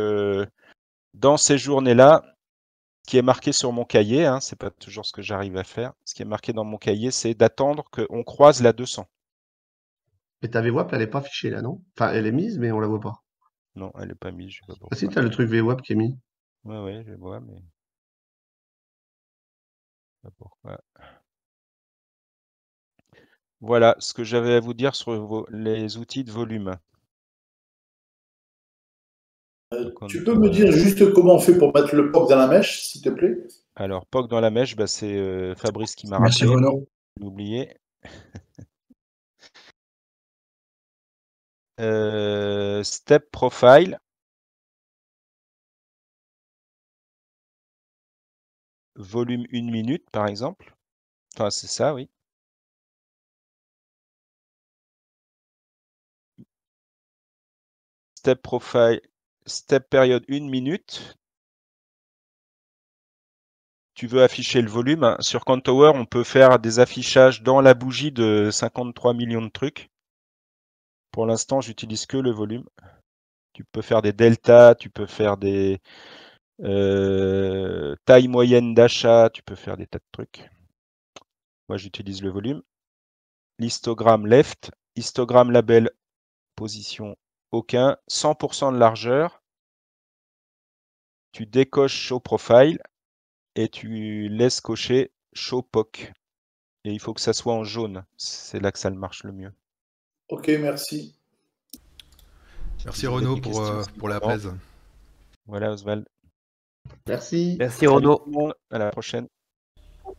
dans ces journées-là, ce qui est marqué sur mon cahier, hein, c'est pas toujours ce que j'arrive à faire. Ce qui est marqué dans mon cahier, c'est d'attendre qu'on croise la 200. Mais ta VWAP, elle est pas affichée là, non? Enfin, elle est mise, mais on la voit pas. Non, elle n'est pas mise, je sais pas Ah si, pourquoi. tu as le truc VWAP qui est mis. Ouais, ouais, je vois, mais pas pourquoi. Voilà ce que j'avais à vous dire sur les outils de volume. Tu peux me dire juste comment on fait pour mettre le POC dans la mèche, s'il te plaît? Alors, POC dans la mèche, bah, c'est Fabrice qui m'a Merci rappelé. Renaud. J'ai oublié. Step profile. Volume 1 minute, par exemple. Enfin, c'est ça, oui. Step profile, step période 1 minute. Tu veux afficher le volume. Hein. Sur Quantower, on peut faire des affichages dans la bougie de 53 millions de trucs. Pour l'instant, j'utilise que le volume. Tu peux faire des deltas, tu peux faire des tailles moyennes d'achat, tu peux faire des tas de trucs. Moi, j'utilise le volume. L'histogramme left, histogramme label, position aucun, 100% de largeur. Tu décoches show profile et tu laisses cocher show POC. Et il faut que ça soit en jaune. C'est là que ça marche le mieux. Ok, merci. Merci Renaud pour la presse. Voilà Oswald. Merci. Merci Renaud. À la prochaine.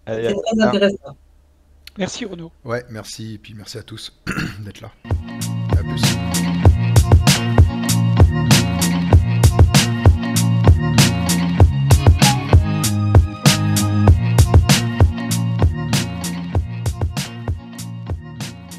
C'est très intéressant. Merci Renaud. Ouais, merci et puis merci à tous d'être là. À plus.